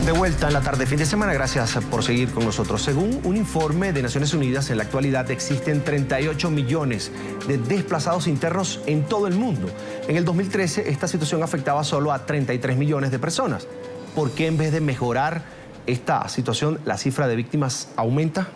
De vuelta en la tarde, fin de semana, gracias por seguir con nosotros. Según un informe de Naciones Unidas, en la actualidad existen 38 millones de desplazados internos en todo el mundo. En el 2013, esta situación afectaba solo a 33 millones de personas. ¿Por qué en vez de mejorar esta situación, la cifra de víctimas aumenta?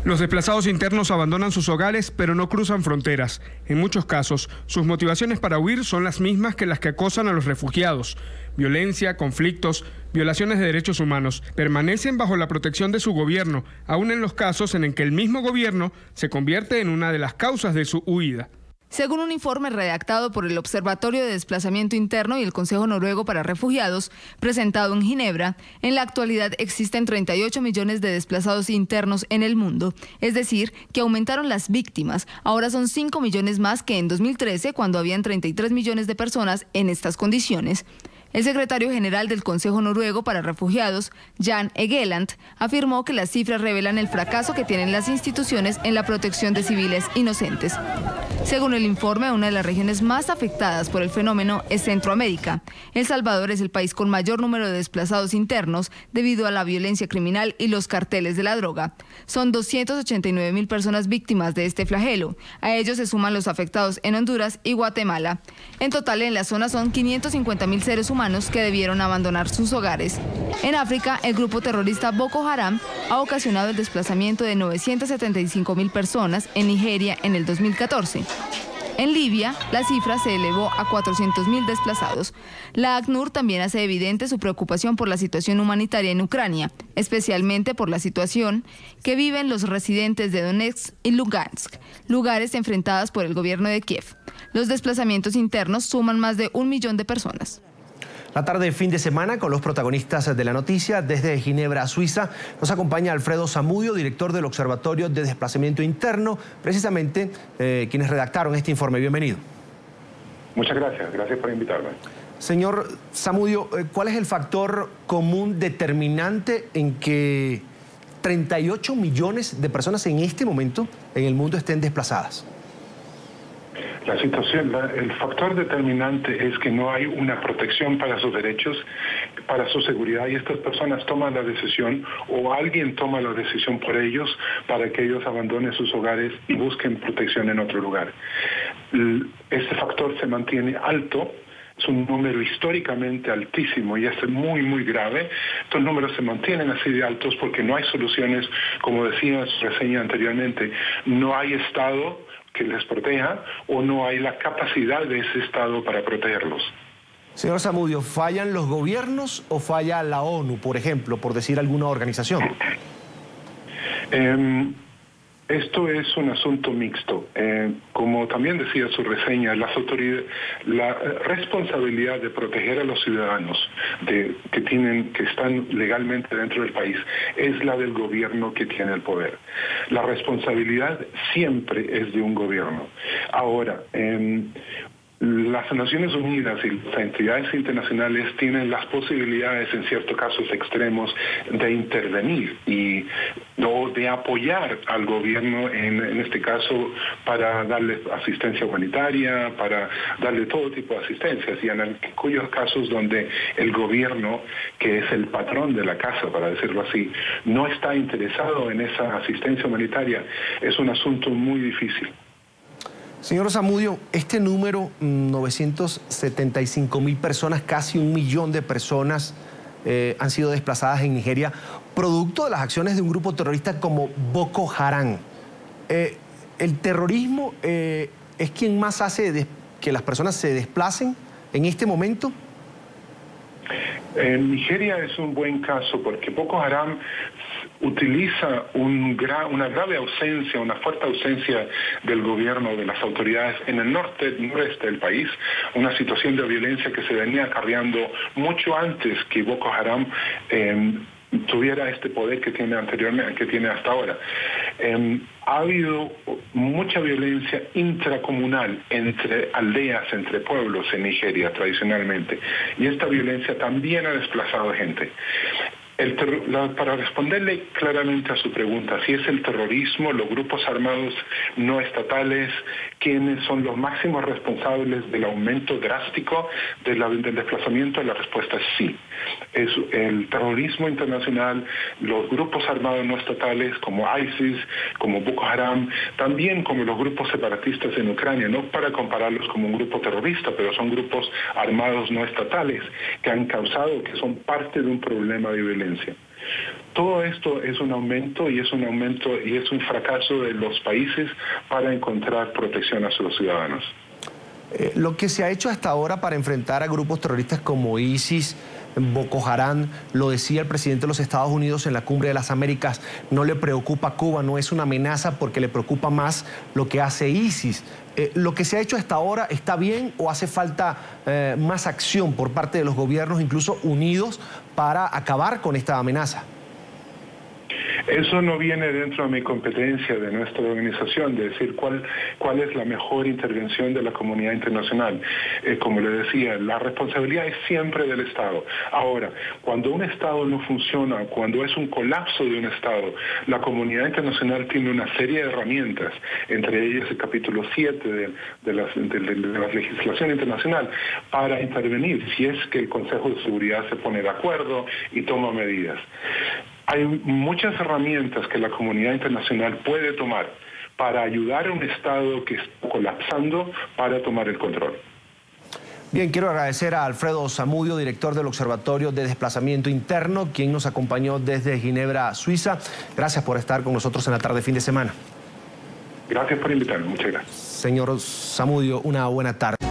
Los desplazados internos abandonan sus hogares, pero no cruzan fronteras. En muchos casos, sus motivaciones para huir son las mismas que las que acosan a los refugiados. Violencia, conflictos, violaciones de derechos humanos. Permanecen bajo la protección de su gobierno, aun en los casos en que el mismo gobierno se convierte en una de las causas de su huida. Según un informe redactado por el Observatorio de Desplazamiento Interno y el Consejo Noruego para Refugiados, presentado en Ginebra, en la actualidad existen 38 millones de desplazados internos en el mundo. Es decir, que aumentaron las víctimas. Ahora son 5 millones más que en 2013, cuando habían 33 millones de personas en estas condiciones. El secretario general del Consejo Noruego para Refugiados, Jan Egeland, afirmó que las cifras revelan el fracaso que tienen las instituciones en la protección de civiles inocentes. Según el informe, una de las regiones más afectadas por el fenómeno es Centroamérica. El Salvador es el país con mayor número de desplazados internos debido a la violencia criminal y los carteles de la droga. Son 289.000 personas víctimas de este flagelo. A ellos se suman los afectados en Honduras y Guatemala. En total, en la zona son 550.000 seres humanos que debieron abandonar sus hogares. En África, el grupo terrorista Boko Haram ha ocasionado el desplazamiento de 975.000 personas en Nigeria en el 2014. En Libia, la cifra se elevó a 400.000 desplazados. La ACNUR también hace evidente su preocupación por la situación humanitaria en Ucrania, especialmente por la situación que viven los residentes de Donetsk y Lugansk, lugares enfrentados por el gobierno de Kiev. Los desplazamientos internos suman más de 1 millón de personas. La tarde de fin de semana con los protagonistas de la noticia. Desde Ginebra, Suiza, nos acompaña Alfredo Zamudio, director del Observatorio de Desplazamiento Interno, precisamente quienes redactaron este informe. Bienvenido. Muchas gracias. Gracias por invitarme. Señor Zamudio, ¿cuál es el factor común determinante en que 38 millones de personas en este momento en el mundo estén desplazadas? La situación, el factor determinante es que no hay una protección para sus derechos, para su seguridad, y estas personas toman la decisión o alguien toma la decisión por ellos para que ellos abandonen sus hogares y busquen protección en otro lugar. Este factor se mantiene alto. Es un número históricamente altísimo y es muy, muy grave. Estos números se mantienen así de altos porque no hay soluciones, como decía en su reseña anteriormente, no hay Estado que les proteja o no hay la capacidad de ese Estado para protegerlos. Señor Zamudio, ¿fallan los gobiernos o falla la ONU, por ejemplo, por decir alguna organización? Esto es un asunto mixto. Como también decía su reseña, la responsabilidad de proteger a los ciudadanos que están legalmente dentro del país es la del gobierno que tiene el poder. La responsabilidad siempre es de un gobierno. Ahora, las Naciones Unidas y las entidades internacionales tienen las posibilidades, en ciertos casos extremos, de intervenir y de apoyar al gobierno, en este caso, para darle asistencia humanitaria, para darle todo tipo de asistencias, y en cuyos casos donde el gobierno, que es el patrón de la casa, para decirlo así, no está interesado en esa asistencia humanitaria, es un asunto muy difícil. Señor Zamudio, este número, 975.000 personas, casi 1 millón de personas han sido desplazadas en Nigeria, producto de las acciones de un grupo terrorista como Boko Haram. ¿El terrorismo es quien más hace que las personas se desplacen en este momento? Nigeria es un buen caso porque Boko Haram utiliza una grave ausencia, una fuerte ausencia del gobierno, de las autoridades en el noreste del país, una situación de violencia que se venía acarreando mucho antes que Boko Haram tuviera este poder que tiene anteriormente, que tiene hasta ahora. Ha habido mucha violencia intracomunal entre aldeas, entre pueblos en Nigeria tradicionalmente, y esta violencia también ha desplazado gente. Para responderle claramente a su pregunta, si es el terrorismo, los grupos armados no estatales quienes son los máximos responsables del aumento drástico del desplazamiento? La respuesta es sí. Es el terrorismo internacional, los grupos armados no estatales como ISIS, como Boko Haram, también como los grupos separatistas en Ucrania, no para compararlos como un grupo terrorista, pero son grupos armados no estatales que han causado, que son parte de un problema de violencia. Todo esto es un aumento y es un fracaso de los países para encontrar protección a sus ciudadanos. Lo que se ha hecho hasta ahora para enfrentar a grupos terroristas como ISIS, Boko Haram, lo decía el presidente de los Estados Unidos en la Cumbre de las Américas, no le preocupa a Cuba, no es una amenaza porque le preocupa más lo que hace ISIS. ¿Lo que se ha hecho hasta ahora está bien o hace falta más acción por parte de los gobiernos, incluso unidos, para acabar con esta amenaza? Eso no viene dentro de mi competencia de nuestra organización, de decir cuál es la mejor intervención de la comunidad internacional. Como le decía, la responsabilidad es siempre del Estado. Ahora, cuando un Estado no funciona, cuando es un colapso de un Estado, la comunidad internacional tiene una serie de herramientas, entre ellas el capítulo 7 de la legislación internacional, para intervenir si es que el Consejo de Seguridad se pone de acuerdo y toma medidas. Hay muchas herramientas que la comunidad internacional puede tomar para ayudar a un Estado que está colapsando para tomar el control. Bien, quiero agradecer a Alfredo Zamudio, director del Observatorio de Desplazamiento Interno, quien nos acompañó desde Ginebra, Suiza. Gracias por estar con nosotros en la tarde fin de semana. Gracias por invitarme, muchas gracias. Señor Zamudio, una buena tarde.